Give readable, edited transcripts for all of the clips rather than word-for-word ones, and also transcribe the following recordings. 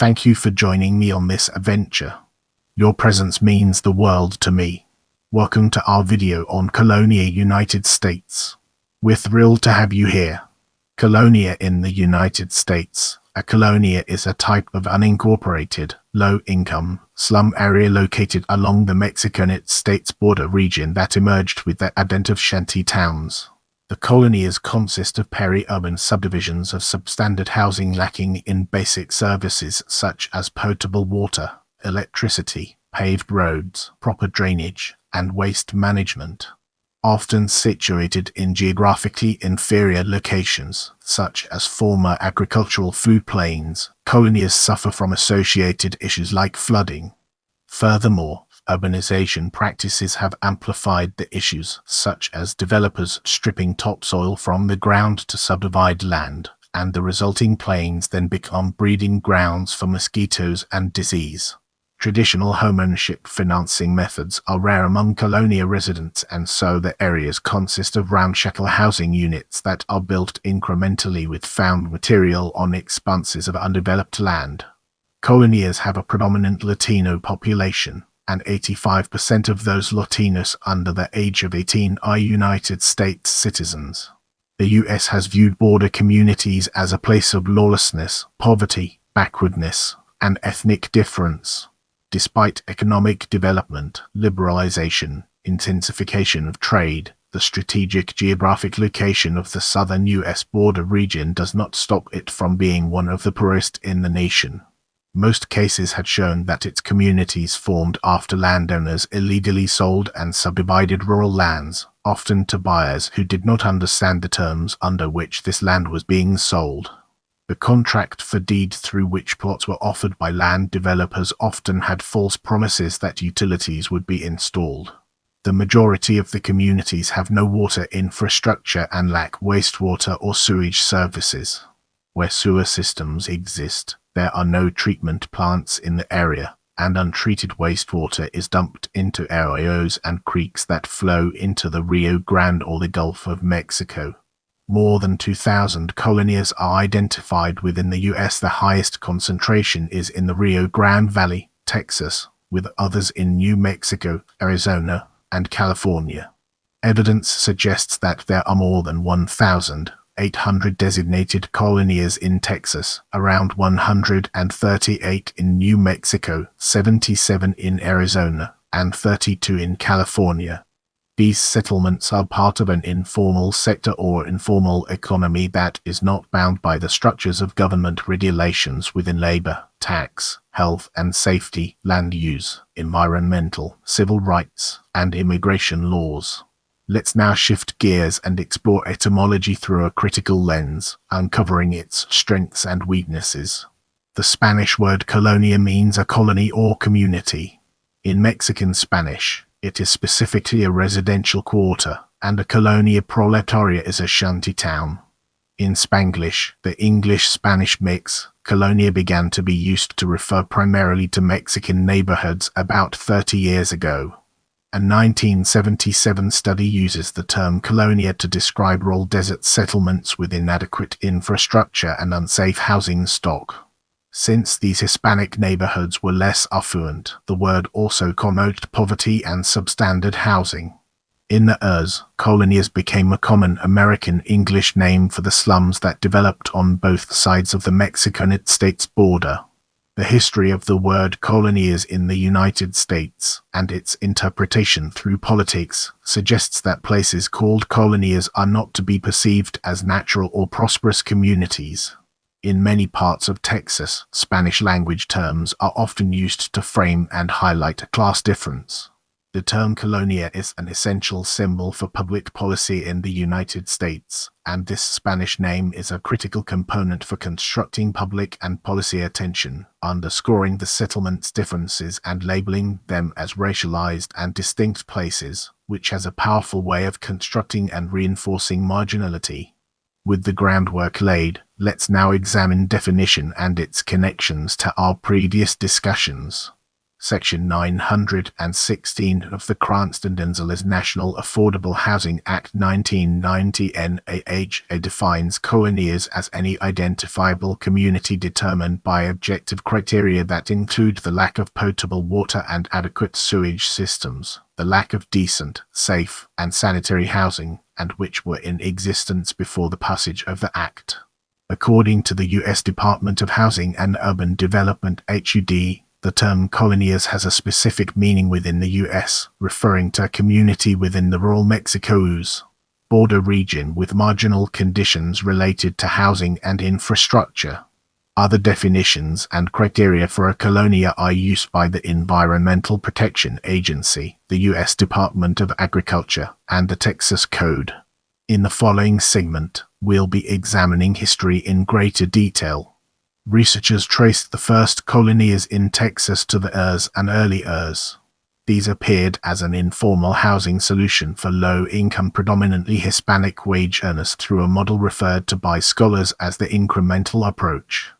Thank you for joining me on this adventure. Your presence means the world to me. Welcome to our video on Colonia, United States. We're thrilled to have you here. Colonia in the United States. A colonia is a type of unincorporated, low-income, slum area located along the Mexican states border region that emerged with the advent of shanty towns. The colonias consist of peri-urban subdivisions of substandard housing lacking in basic services such as potable water, electricity, paved roads, proper drainage, and waste management. Often situated in geographically inferior locations, such as former agricultural floodplains, colonias suffer from associated issues like flooding. Furthermore, urbanization practices have amplified the issues, such as developers stripping topsoil from the ground to subdivide land, and the resulting plains then become breeding grounds for mosquitoes and disease. Traditional homeownership financing methods are rare among Colonia residents, and so the areas consist of ramshackle housing units that are built incrementally with found material on expanses of undeveloped land. Colonias have a predominant Latino population, and 85% of those Latinos under the age of 18 are United States citizens. The U.S. has viewed border communities as a place of lawlessness, poverty, backwardness, and ethnic difference. Despite economic development, liberalization, intensification of trade, the strategic geographic location of the southern U.S. border region does not stop it from being one of the poorest in the nation. Most cases had shown that its communities formed after landowners illegally sold and subdivided rural lands, often to buyers who did not understand the terms under which this land was being sold. The contract for deed through which plots were offered by land developers often had false promises that utilities would be installed. The majority of the communities have no water infrastructure and lack wastewater or sewage services. Where sewer systems exist, there are no treatment plants in the area, and untreated wastewater is dumped into arroyos and creeks that flow into the Rio Grande or the Gulf of Mexico. More than 2,000 colonias are identified within the U.S. The highest concentration is in the Rio Grande Valley, Texas, with others in New Mexico, Arizona, and California. Evidence suggests that there are more than 1,800 designated colonias in Texas, around 138 in New Mexico, 77 in Arizona, and 32 in California. These settlements are part of an informal sector or informal economy that is not bound by the structures of government regulations within labor, tax, health and safety, land use, environmental, civil rights, and immigration laws. Let's now shift gears and explore etymology through a critical lens, uncovering its strengths and weaknesses. The Spanish word colonia means a colony or community. In Mexican Spanish, it is specifically a residential quarter, and a colonia proletaria is a shanty town. In Spanglish, the English-Spanish mix, colonia began to be used to refer primarily to Mexican neighborhoods about 30 years ago. A 1977 study uses the term colonia to describe rural desert settlements with inadequate infrastructure and unsafe housing stock. Since these Hispanic neighborhoods were less affluent, the word also connoted poverty and substandard housing. In the US, colonias became a common American English name for the slums that developed on both sides of the Mexican states border. The history of the word colonias in the United States, and its interpretation through politics, suggests that places called colonias are not to be perceived as natural or prosperous communities. In many parts of Texas, Spanish-language terms are often used to frame and highlight a class difference. The term colonia is an essential symbol for public policy in the United States, and this Spanish name is a critical component for constructing public and policy attention, underscoring the settlement's differences and labeling them as racialized and distinct places, which has a powerful way of constructing and reinforcing marginality. With the groundwork laid, let's now examine definition and its connections to our previous discussions. Section 916 of the Gonzales National Affordable Housing Act 1990 NAHA defines colonias as any identifiable community determined by objective criteria that include the lack of potable water and adequate sewage systems, the lack of decent, safe, and sanitary housing, and which were in existence before the passage of the Act. According to the U.S. Department of Housing and Urban Development (HUD), the term colonias has a specific meaning within the U.S., referring to a community within the rural Mexico's border region with marginal conditions related to housing and infrastructure. Other definitions and criteria for a colonia are used by the Environmental Protection Agency, the U.S. Department of Agriculture, and the Texas Code. In the following segment, we'll be examining history in greater detail. Researchers traced the first colonias in Texas to the Urs and early Urs. These appeared as an informal housing solution for low-income, predominantly Hispanic wage earners through a model referred to by scholars as the incremental approach.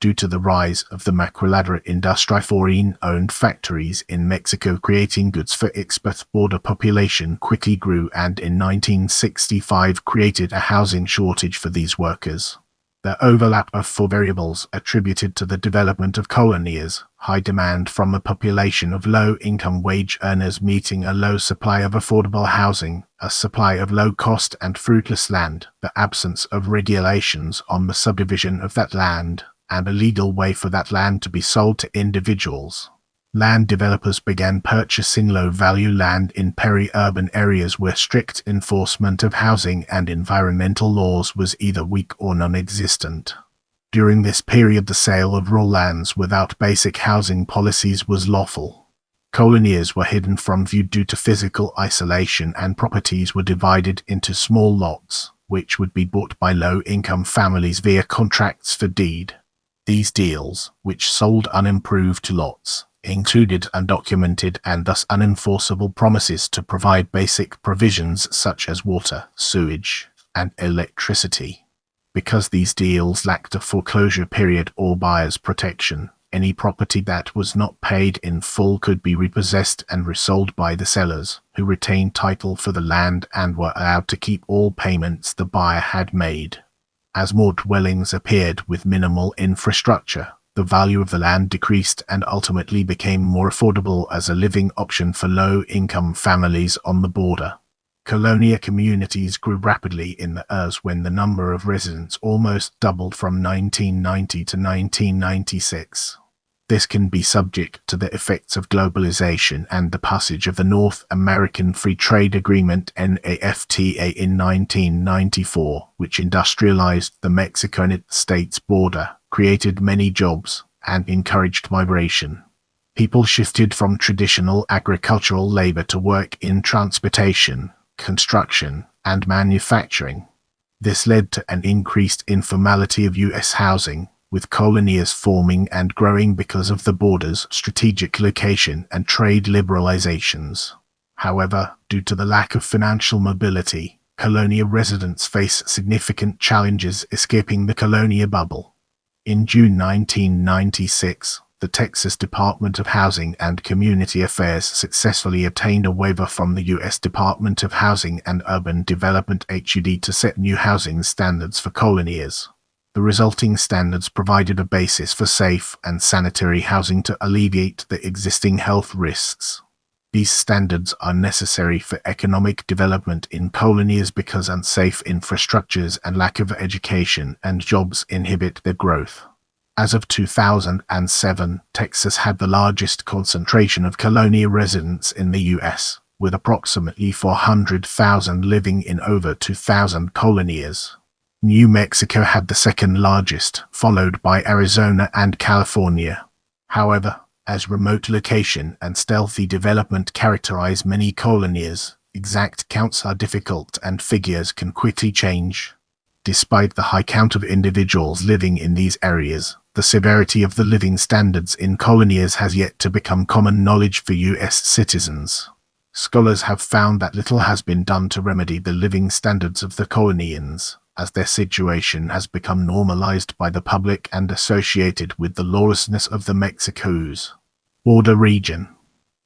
Due to the rise of the maquiladora industry, foreign-owned factories in Mexico creating goods for export, border population quickly grew and in 1965 created a housing shortage for these workers. The overlap of four variables attributed to the development of colonias: high demand from a population of low-income wage earners meeting a low supply of affordable housing, a supply of low-cost and fruitless land, the absence of regulations on the subdivision of that land, and a legal way for that land to be sold to individuals. Land developers began purchasing low-value land in peri-urban areas where strict enforcement of housing and environmental laws was either weak or non-existent. During this period, the sale of raw lands without basic housing policies was lawful. Colonias were hidden from view due to physical isolation, and properties were divided into small lots, which would be bought by low-income families via contracts for deed. These deals, which sold unimproved lots, included undocumented and thus unenforceable promises to provide basic provisions such as water, sewage, and electricity. Because these deals lacked a foreclosure period or buyer's protection, any property that was not paid in full could be repossessed and resold by the sellers, who retained title for the land and were allowed to keep all payments the buyer had made. As more dwellings appeared with minimal infrastructure, the value of the land decreased and ultimately became more affordable as a living option for low-income families on the border. Colonia communities grew rapidly in the Urs when the number of residents almost doubled from 1990 to 1996. This can be subject to the effects of globalization and the passage of the North American Free Trade Agreement NAFTA in 1994, which industrialized the Mexican states border, created many jobs, and encouraged migration. People shifted from traditional agricultural labor to work in transportation, construction, and manufacturing. This led to an increased informality of U.S. housing, with colonias forming and growing because of the border's strategic location and trade liberalizations. However, due to the lack of financial mobility, colonia residents face significant challenges escaping the colonia bubble. In June 1996, the Texas Department of Housing and Community Affairs successfully obtained a waiver from the U.S. Department of Housing and Urban Development (HUD) to set new housing standards for colonias. The resulting standards provided a basis for safe and sanitary housing to alleviate the existing health risks. These standards are necessary for economic development in colonias because unsafe infrastructures and lack of education and jobs inhibit their growth. As of 2007, Texas had the largest concentration of colonia residents in the U.S., with approximately 400,000 living in over 2,000 colonias. New Mexico had the second largest, followed by Arizona and California. However, as remote location and stealthy development characterize many colonias, exact counts are difficult and figures can quickly change. Despite the high count of individuals living in these areas, the severity of the living standards in colonias has yet to become common knowledge for U.S. citizens. Scholars have found that little has been done to remedy the living standards of the colonians, as their situation has become normalized by the public and associated with the lawlessness of the Mexicos. Border region.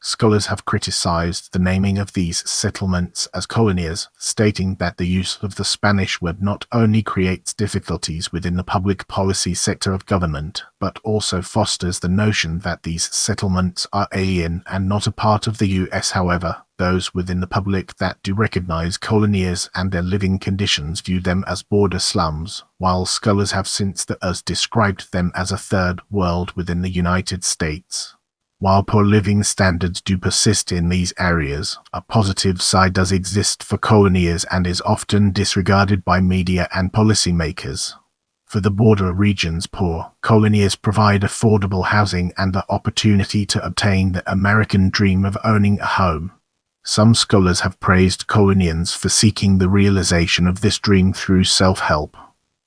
Scholars have criticized the naming of these settlements as colonias, stating that the use of the Spanish word not only creates difficulties within the public policy sector of government, but also fosters the notion that these settlements are alien and not a part of the US. However, those within the public that do recognize colonias and their living conditions view them as border slums, while scholars have since described them as a third world within the United States. While poor living standards do persist in these areas, a positive side does exist for colonias and is often disregarded by media and policymakers. For the border region's poor, colonias provide affordable housing and the opportunity to obtain the American dream of owning a home. Some scholars have praised colonians for seeking the realization of this dream through self-help.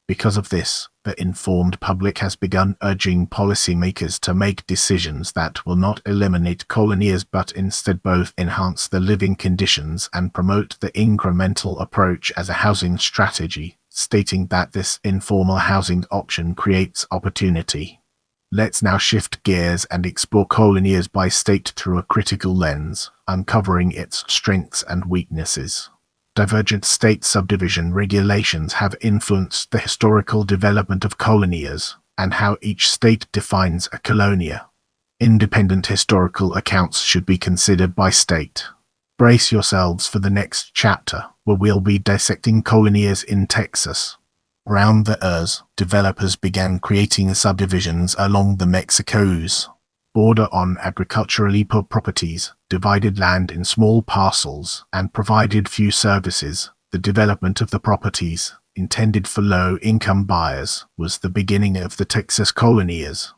Because of this, the informed public has begun urging policymakers to make decisions that will not eliminate colonias but instead both enhance the living conditions and promote the incremental approach as a housing strategy, stating that this informal housing option creates opportunity. Let's now shift gears and explore colonias by state through a critical lens, uncovering its strengths and weaknesses. Divergent state subdivision regulations have influenced the historical development of colonias and how each state defines a colonia. Independent historical accounts should be considered by state. Brace yourselves for the next chapter, where we'll be dissecting colonias in Texas. Around the years, developers began creating subdivisions along the Mexico's border on agriculturally poor properties, divided land in small parcels, and provided few services. The development of the properties, intended for low-income buyers, was the beginning of the Texas colonias.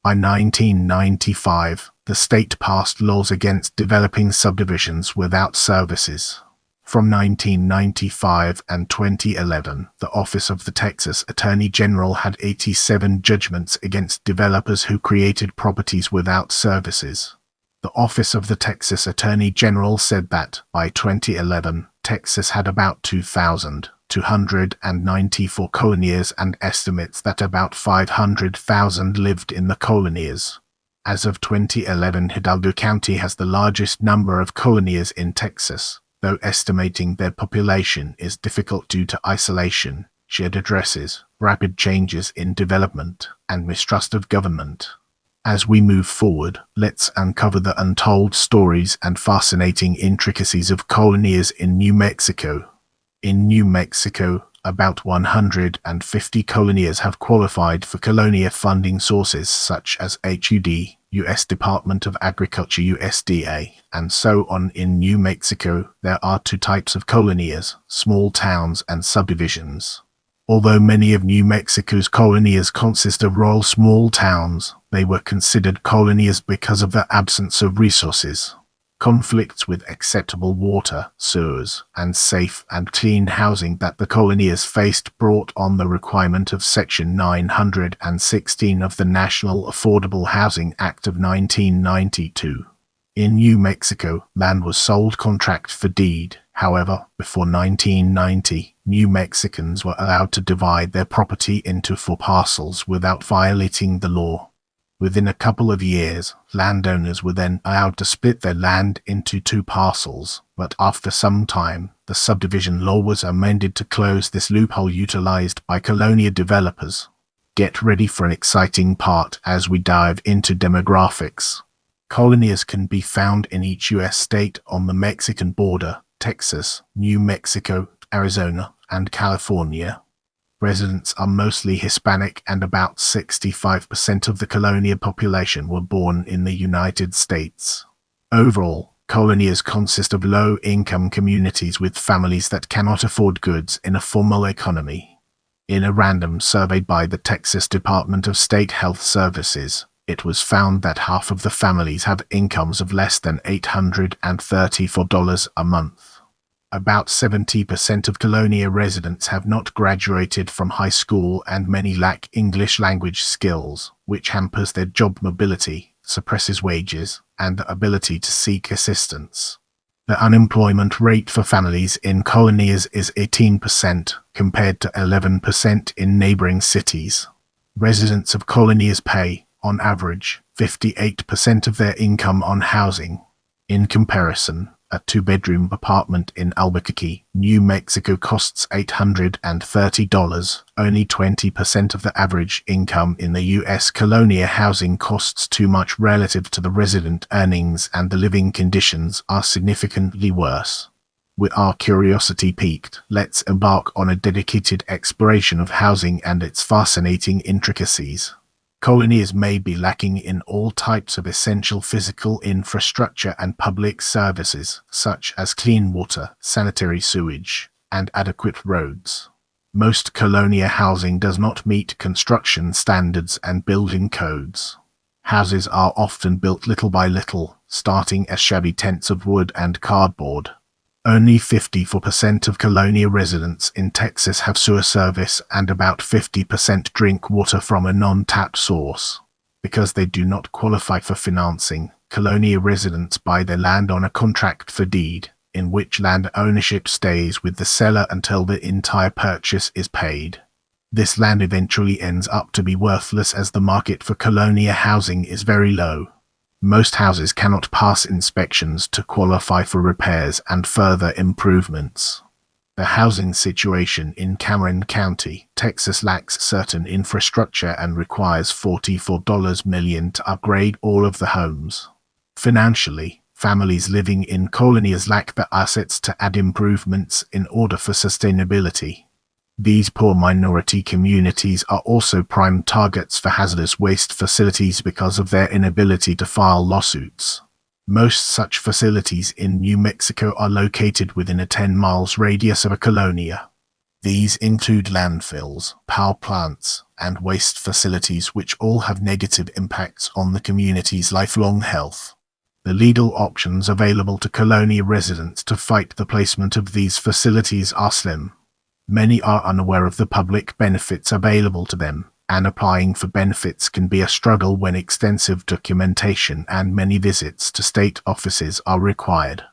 By 1995, the state passed laws against developing subdivisions without services. From 1995 and 2011, the Office of the Texas Attorney General had 87 judgments against developers who created properties without services. The Office of the Texas Attorney General said that, by 2011, Texas had about 2,294 colonias and estimates that about 500,000 lived in the colonias. As of 2011, Hidalgo County has the largest number of colonias in Texas, though estimating their population is difficult due to isolation, shared addresses, rapid changes in development, and mistrust of government. As we move forward, let's uncover the untold stories and fascinating intricacies of colonias in New Mexico. In New Mexico, about 150 colonias have qualified for colonia funding sources such as HUD, U.S. Department of Agriculture USDA, and so on. In New Mexico, there are two types of colonias, small towns and subdivisions. Although many of New Mexico's colonias consist of rural small towns, they were considered colonias because of the absence of resources. Conflicts with acceptable water, sewers, and safe and clean housing that the colonias faced brought on the requirement of Section 916 of the National Affordable Housing Act of 1992. In New Mexico, land was sold contract for deed. However, before 1990, New Mexicans were allowed to divide their property into 4 parcels without violating the law. Within a couple of years, landowners were then allowed to split their land into 2 parcels, but after some time, the subdivision law was amended to close this loophole utilized by colonia developers. Get ready for an exciting part as we dive into demographics. Colonias can be found in each U.S. state on the Mexican border: Texas, New Mexico, Arizona, and California. Residents are mostly Hispanic and about 65% of the colonia population were born in the United States. Overall, colonias consist of low-income communities with families that cannot afford goods in a formal economy. In a random survey by the Texas Department of State Health Services, it was found that half of the families have incomes of less than $834 a month. About 70% of colonia residents have not graduated from high school and many lack English language skills, which hampers their job mobility, suppresses wages, and the ability to seek assistance. The unemployment rate for families in colonias is 18%, compared to 11% in neighboring cities. Residents of colonias pay, on average, 58% of their income on housing. In comparison, a two-bedroom apartment in Albuquerque, New Mexico costs $830. Only 20% of the average income in the U.S. Colonia housing costs too much relative to the resident earnings, and the living conditions are significantly worse. With our curiosity piqued, let's embark on a dedicated exploration of housing and its fascinating intricacies. Colonias may be lacking in all types of essential physical infrastructure and public services, such as clean water, sanitary sewage, and adequate roads. Most Colonia housing does not meet construction standards and building codes. Houses are often built little by little, starting as shabby tents of wood and cardboard. Only 54% of Colonia residents in Texas have sewer service, and about 50% drink water from a non-tap source. Because they do not qualify for financing, Colonia residents buy their land on a contract for deed, in which land ownership stays with the seller until the entire purchase is paid. This land eventually ends up to be worthless, as the market for Colonia housing is very low. Most houses cannot pass inspections to qualify for repairs and further improvements. The housing situation in Cameron County, Texas lacks certain infrastructure and requires $44 million to upgrade all of the homes. Financially, families living in colonies lack the assets to add improvements in order for sustainability. These poor minority communities are also prime targets for hazardous waste facilities because of their inability to file lawsuits. Most such facilities in New Mexico are located within a 10 miles radius of a colonia. These include landfills, power plants, and waste facilities, which all have negative impacts on the community's lifelong health. The legal options available to colonia residents to fight the placement of these facilities are slim. Many are unaware of the public benefits available to them, and applying for benefits can be a struggle when extensive documentation and many visits to state offices are required.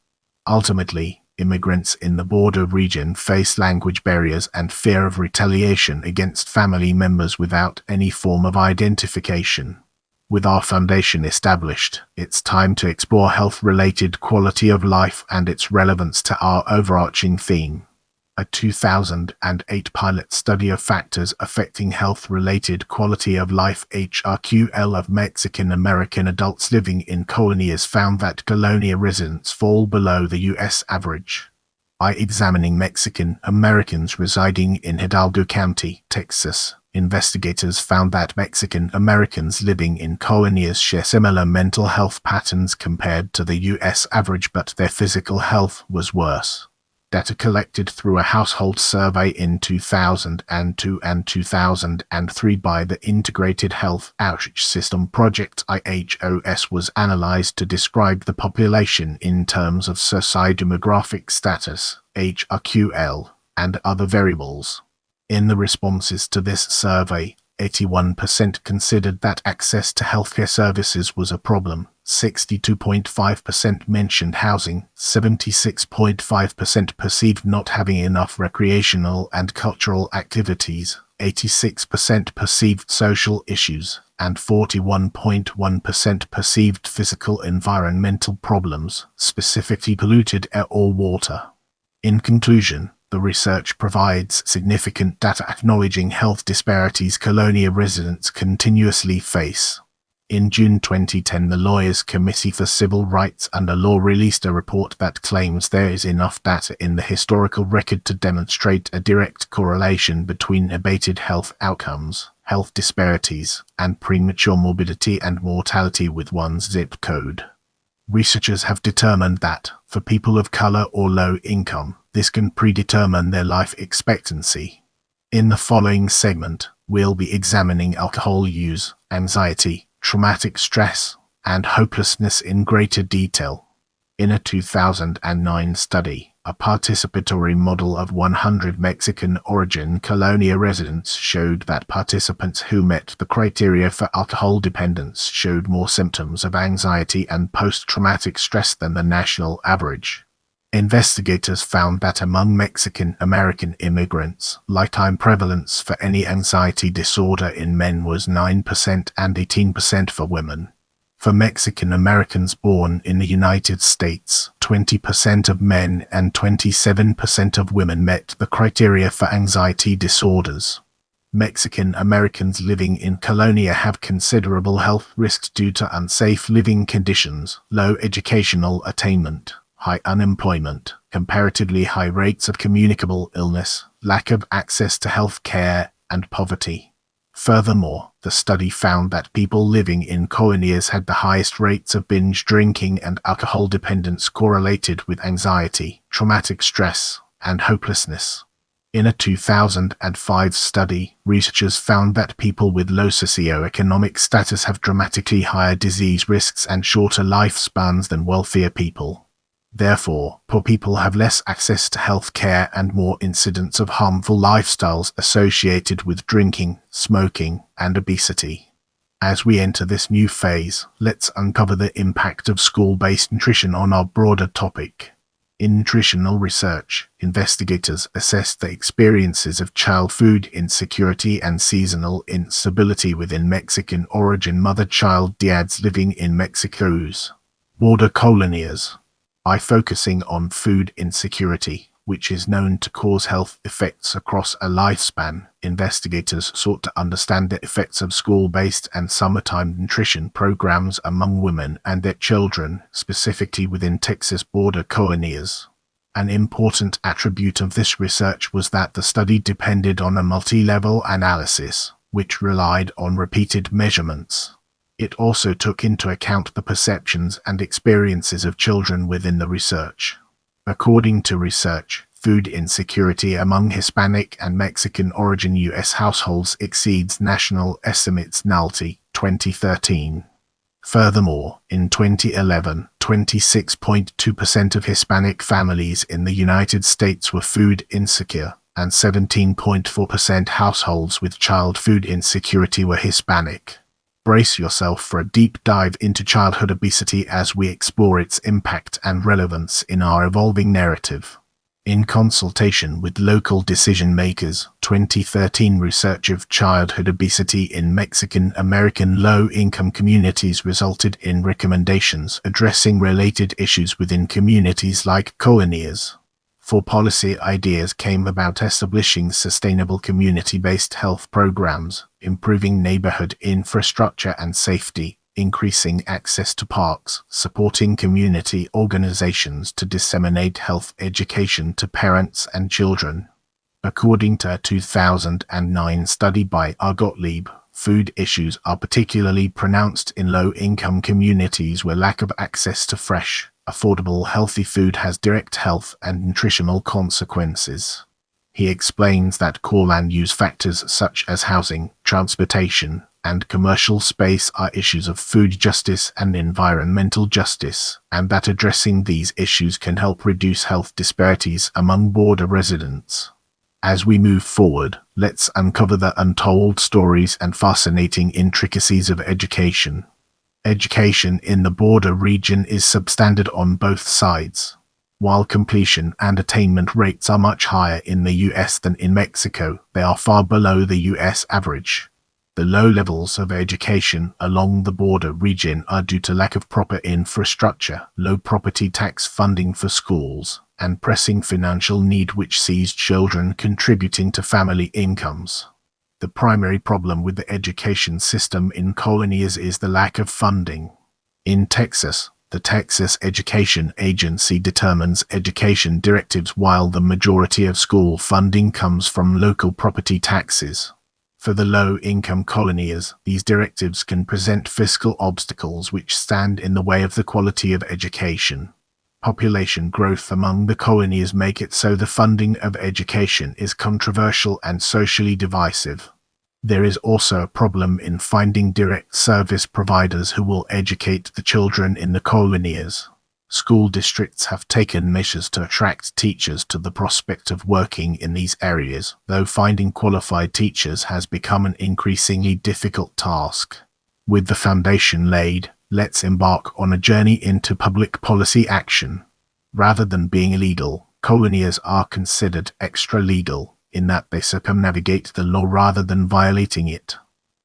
Ultimately, immigrants in the border region face language barriers and fear of retaliation against family members without any form of identification. With our foundation established, it's time to explore health-related quality of life and its relevance to our overarching theme. A 2008 pilot study of factors affecting health-related quality of life (HRQL) of Mexican-American adults living in colonias found that colonia residents fall below the U.S. average. By examining Mexican Americans residing in Hidalgo County, Texas, investigators found that Mexican Americans living in colonias share similar mental health patterns compared to the U.S. average, but their physical health was worse. Data collected through a household survey in 2002 and 2003 by the Integrated Health Outreach System Project (IHOS) was analyzed to describe the population in terms of socio-demographic status (HRQL) and other variables. In the responses to this survey, 81% considered that access to healthcare services was a problem, 62.5% mentioned housing, 76.5% perceived not having enough recreational and cultural activities, 86% perceived social issues, and 41.1% perceived physical environmental problems, specifically polluted air or water. In conclusion, the research provides significant data acknowledging health disparities colonia residents continuously face. In June 2010, the Lawyers' Committee for Civil Rights Under Law released a report that claims there is enough data in the historical record to demonstrate a direct correlation between abated health outcomes, health disparities, and premature morbidity and mortality with one's zip code. Researchers have determined that, for people of color or low income, this can predetermine their life expectancy. In the following segment, we'll be examining alcohol use, anxiety, traumatic stress, and hopelessness in greater detail. In a 2009 study, a participatory model of 100 Mexican-origin colonia residents showed that participants who met the criteria for alcohol dependence showed more symptoms of anxiety and post-traumatic stress than the national average. Investigators found that among Mexican-American immigrants, lifetime prevalence for any anxiety disorder in men was 9% and 18% for women. For Mexican Americans born in the United States, 20% of men and 27% of women met the criteria for anxiety disorders. Mexican Americans living in Colonia have considerable health risks due to unsafe living conditions, low educational attainment, high unemployment, comparatively high rates of communicable illness, lack of access to health care, and poverty. Furthermore, the study found that people living in colonias had the highest rates of binge drinking and alcohol dependence correlated with anxiety, traumatic stress, and hopelessness. In a 2005 study, researchers found that people with low socioeconomic status have dramatically higher disease risks and shorter lifespans than wealthier people. Therefore, poor people have less access to health care and more incidents of harmful lifestyles associated with drinking, smoking, and obesity. As we enter this new phase, let's uncover the impact of school-based nutrition on our broader topic. In nutritional research, investigators assessed the experiences of child food insecurity and seasonal instability within Mexican origin mother-child dyads living in Mexico's border colonias. By focusing on food insecurity, which is known to cause health effects across a lifespan, investigators sought to understand the effects of school-based and summertime nutrition programs among women and their children, specifically within Texas border colonias. An important attribute of this research was that the study depended on a multi-level analysis, which relied on repeated measurements. It also took into account the perceptions and experiences of children within the research. According to research, food insecurity among Hispanic and Mexican origin U.S. households exceeds national estimates NALTI 2013. Furthermore, in 2011, 26.2% of Hispanic families in the United States were food insecure, and 17.4% households with child food insecurity were Hispanic. Brace yourself for a deep dive into childhood obesity as we explore its impact and relevance in our evolving narrative. In consultation with local decision-makers, 2013 research of childhood obesity in Mexican American low-income communities resulted in recommendations addressing related issues within communities like colonias. Four policy ideas came about: establishing sustainable community-based health programs, improving neighborhood infrastructure and safety, increasing access to parks, supporting community organizations to disseminate health education to parents and children. According to a 2009 study by R. Gottlieb, food issues are particularly pronounced in low-income communities where lack of access to fresh, affordable healthy food has direct health and nutritional consequences. He explains that core land use factors such as housing, transportation, and commercial space are issues of food justice and environmental justice, and that addressing these issues can help reduce health disparities among border residents. As we move forward, let's uncover the untold stories and fascinating intricacies of education. Education in the border region is substandard on both sides. While completion and attainment rates are much higher in the US than in Mexico, they are far below the US average. The low levels of education along the border region are due to lack of proper infrastructure, low property tax funding for schools, and pressing financial need which sees children contributing to family incomes. The primary problem with the education system in colonias is the lack of funding. In Texas, the Texas Education Agency determines education directives while the majority of school funding comes from local property taxes. For the low-income colonias, these directives can present fiscal obstacles which stand in the way of the quality of education. Population growth among the colonies make it so the funding of education is controversial and socially divisive. There is also a problem in finding direct service providers who will educate the children in the colonias. School districts have taken measures to attract teachers to the prospect of working in these areas, though finding qualified teachers has become an increasingly difficult task. With the foundation laid, let's embark on a journey into public policy action. Rather than being illegal, colonias are considered extra-legal, in that they circumnavigate the law rather than violating it.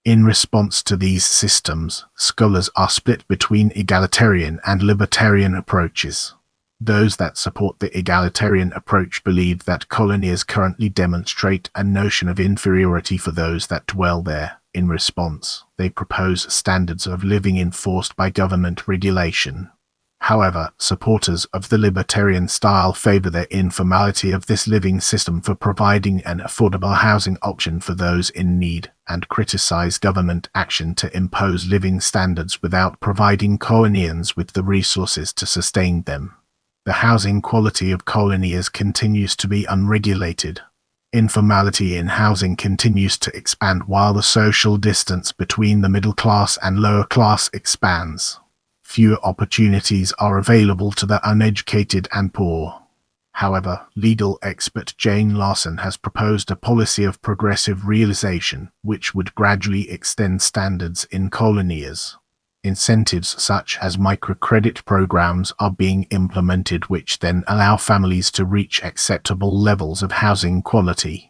In response to these systems, scholars are split between egalitarian and libertarian approaches. Those that support the egalitarian approach believe that colonies currently demonstrate a notion of inferiority for those that dwell there. In response, they propose standards of living enforced by government regulation. However, supporters of the libertarian style favor the informality of this living system for providing an affordable housing option for those in need, and criticize government action to impose living standards without providing Colonians with the resources to sustain them. The housing quality of Colonias continues to be unregulated. Informality in housing continues to expand while the social distance between the middle class and lower class expands. Fewer opportunities are available to the uneducated and poor. However, legal expert Jane Larson has proposed a policy of progressive realization, which would gradually extend standards in Colonias. Incentives such as microcredit programs are being implemented, which then allow families to reach acceptable levels of housing quality.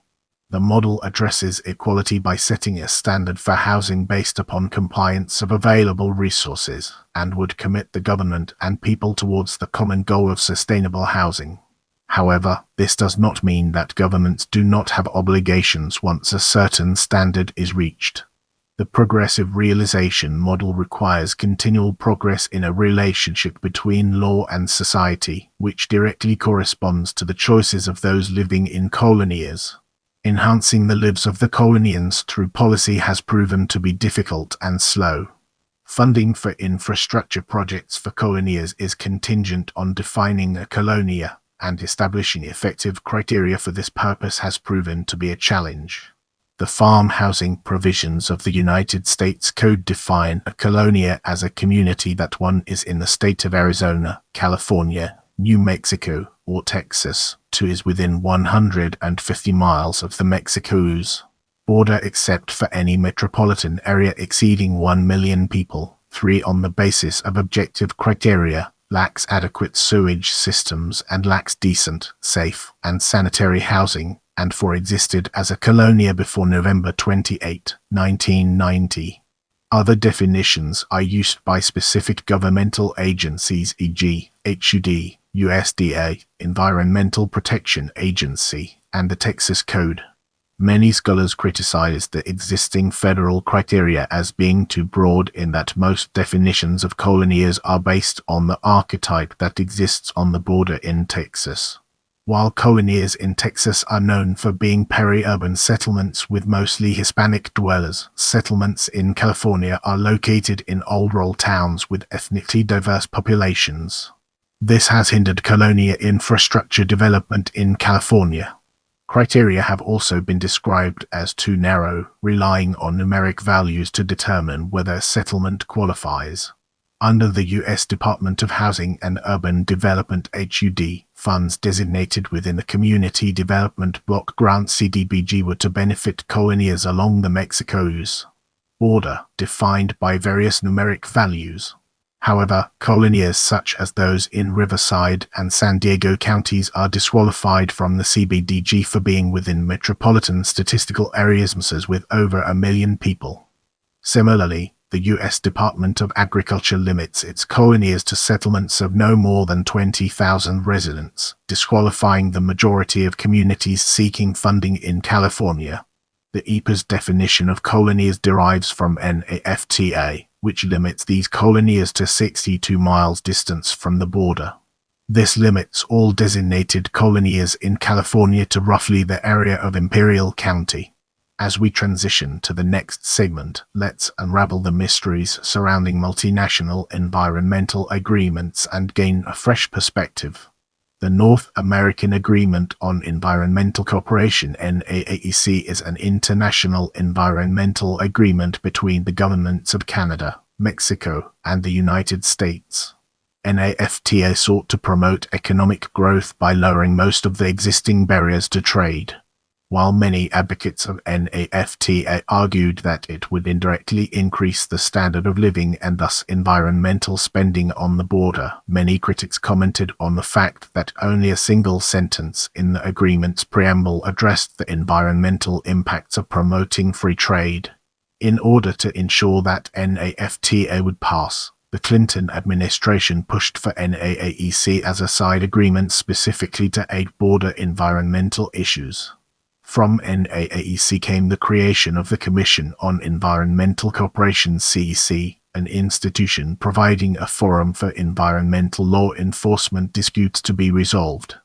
The model addresses equality by setting a standard for housing based upon compliance of available resources, and would commit the government and people towards the common goal of sustainable housing. However, this does not mean that governments do not have obligations once a certain standard is reached. The progressive realization model requires continual progress in a relationship between law and society, which directly corresponds to the choices of those living in Colonias. Enhancing the lives of the Colonians through policy has proven to be difficult and slow. Funding for infrastructure projects for Colonias is contingent on defining a colonia, and establishing effective criteria for this purpose has proven to be a challenge. The farm housing provisions of the United States Code define a colonia as a community that one is in the state of Arizona, California, New Mexico, or Texas, 2 is within 150 miles of the Mexico's border except for any metropolitan area exceeding 1 million people, 3 on the basis of objective criteria, lacks adequate sewage systems and lacks decent, safe, and sanitary housing, and 4 existed as a colonia before November 28, 1990. Other definitions are used by specific governmental agencies, e.g., HUD, USDA, Environmental Protection Agency, and the Texas Code. Many scholars criticize the existing federal criteria as being too broad in that most definitions of colonias are based on the archetype that exists on the border in Texas. While colonias in Texas are known for being peri-urban settlements with mostly Hispanic dwellers, settlements in California are located in old rural towns with ethnically diverse populations. This has hindered colonia infrastructure development in California. Criteria have also been described as too narrow, relying on numeric values to determine whether a settlement qualifies. Under the U.S. Department of Housing and Urban Development (HUD), funds designated within the Community Development Block Grant (CDBG) were to benefit colonias along the Mexico's border, defined by various numeric values. However, colonias such as those in Riverside and San Diego counties are disqualified from the CBDG for being within metropolitan statistical areas with over 1 million people. Similarly, the U.S. Department of Agriculture limits its colonias to settlements of no more than 20,000 residents, disqualifying the majority of communities seeking funding in California. The EPA's definition of colonias derives from NAFTA, which limits these colonias to 62 miles distance from the border. This limits all designated colonias in California to roughly the area of Imperial County. As we transition to the next segment, let's unravel the mysteries surrounding multinational environmental agreements and gain a fresh perspective. The North American Agreement on Environmental Cooperation (NAAEC) is an international environmental agreement between the governments of Canada, Mexico, and the United States. NAFTA sought to promote economic growth by lowering most of the existing barriers to trade. While many advocates of NAFTA argued that it would indirectly increase the standard of living and thus environmental spending on the border, many critics commented on the fact that only a single sentence in the agreement's preamble addressed the environmental impacts of promoting free trade. In order to ensure that NAFTA would pass, the Clinton administration pushed for NAAEC as a side agreement specifically to aid border environmental issues. From NAAEC came the creation of the Commission on Environmental Cooperation (CEC), an institution providing a forum for environmental law enforcement disputes to be resolved.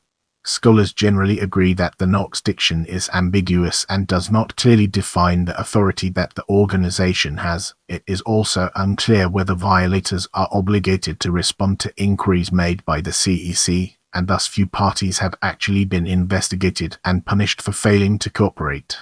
Scholars generally agree that the Knox diction is ambiguous and does not clearly define the authority that the organization has. It is also unclear whether violators are obligated to respond to inquiries made by the CEC, and thus few parties have actually been investigated and punished for failing to cooperate.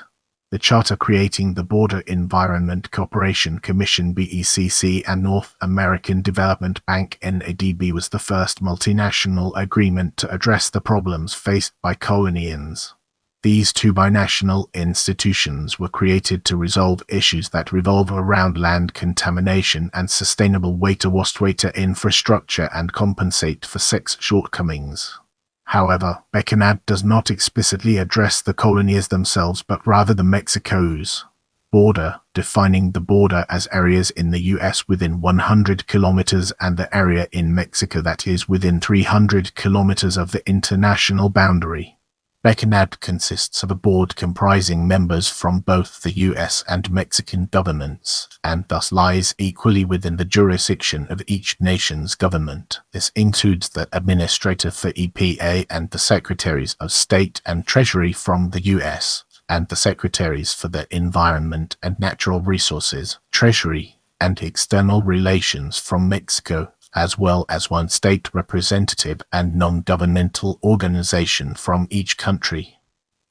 The charter creating the Border Environment Cooperation Commission (BECC) and North American Development Bank (NADB) was the first multinational agreement to address the problems faced by Colonians. These two binational institutions were created to resolve issues that revolve around land contamination and sustainable wastewater infrastructure and compensate for sex shortcomings. However, Becanad does not explicitly address the Colonias themselves but rather the Mexico's border, defining the border as areas in the U.S. within 100 kilometers and the area in Mexico that is within 300 kilometers of the international boundary. Becanad consists of a board comprising members from both the U.S. and Mexican governments, and thus lies equally within the jurisdiction of each nation's government. This includes the administrator for EPA and the secretaries of state and treasury from the U.S., and the secretaries for the environment and natural resources, treasury, and external relations from Mexico, as well as one state representative and non-governmental organization from each country.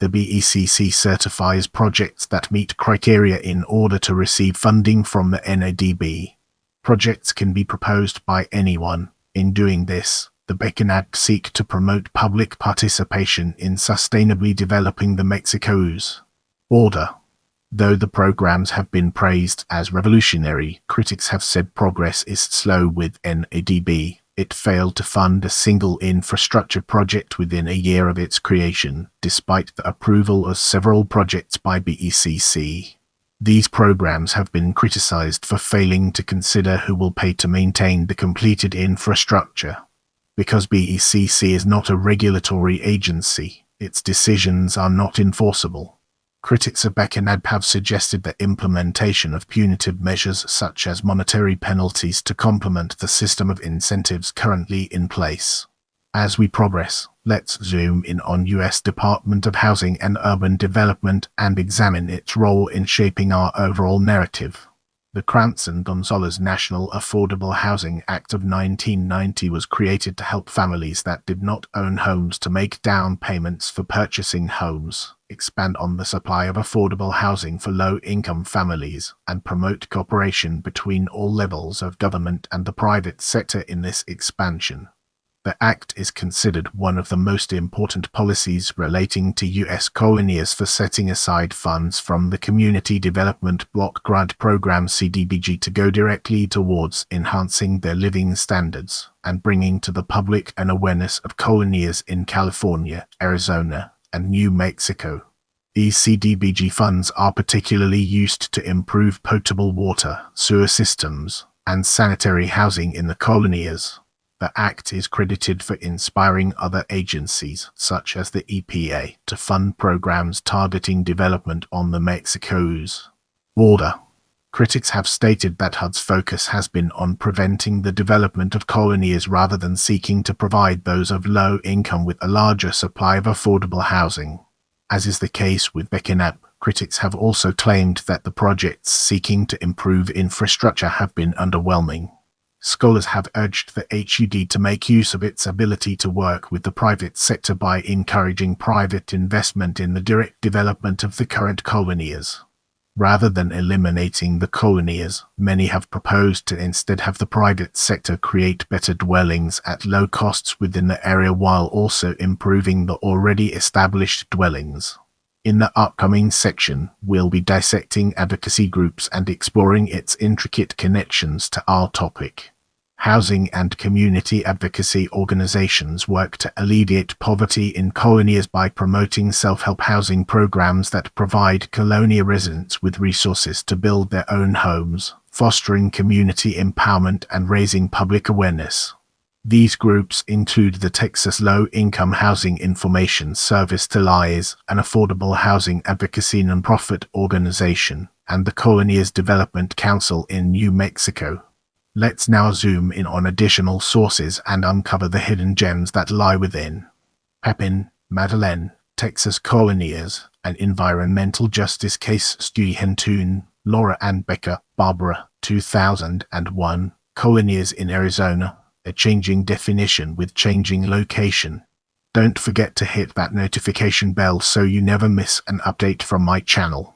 The BECC certifies projects that meet criteria in order to receive funding from the NADB. Projects can be proposed by anyone. In doing this, the Becanad seek to promote public participation in sustainably developing the Mexico's border. Though the programs have been praised as revolutionary, critics have said progress is slow with NADB. It failed to fund a single infrastructure project within a year of its creation, despite the approval of several projects by BECC. These programs have been criticized for failing to consider who will pay to maintain the completed infrastructure. Because BECC is not a regulatory agency, its decisions are not enforceable. Critics of Becanad have suggested the implementation of punitive measures such as monetary penalties to complement the system of incentives currently in place. As we progress, let's zoom in on U.S. Department of Housing and Urban Development and examine its role in shaping our overall narrative. The Cranston-Gonzalez National Affordable Housing Act of 1990 was created to help families that did not own homes to make down payments for purchasing homes, expand on the supply of affordable housing for low-income families, and promote cooperation between all levels of government and the private sector in this expansion. The Act is considered one of the most important policies relating to U.S. colonies for setting aside funds from the Community Development Block Grant Program (CDBG) to go directly towards enhancing their living standards and bringing to the public an awareness of colonies in California, Arizona, and New Mexico. These CDBG funds are particularly used to improve potable water, sewer systems, and sanitary housing in the colonies. The Act is credited for inspiring other agencies, such as the EPA, to fund programs targeting development on the Mexico's border. Critics have stated that HUD's focus has been on preventing the development of colonies rather than seeking to provide those of low income with a larger supply of affordable housing. As is the case with Becanad, critics have also claimed that the projects seeking to improve infrastructure have been underwhelming. Scholars have urged the HUD to make use of its ability to work with the private sector by encouraging private investment in the direct development of the current colonies. Rather than eliminating the colonies, many have proposed to instead have the private sector create better dwellings at low costs within the area while also improving the already established dwellings. In the upcoming section, we'll be dissecting advocacy groups and exploring its intricate connections to our topic. Housing and community advocacy organizations work to alleviate poverty in colonias by promoting self-help housing programs that provide Colonia residents with resources to build their own homes, fostering community empowerment and raising public awareness. These groups include the Texas Low-Income Housing Information Service TLIS, an affordable housing advocacy nonprofit organization, and the Colonias Development Council in New Mexico. Let's now zoom in on additional sources and uncover the hidden gems that lie within. Pepin, Madeleine, Texas Colonias, an environmental justice case study. Hentoon, Laura and Becker, Barbara, 2001, Colonias in Arizona, a changing definition with changing location. Don't forget to hit that notification bell so you never miss an update from my channel.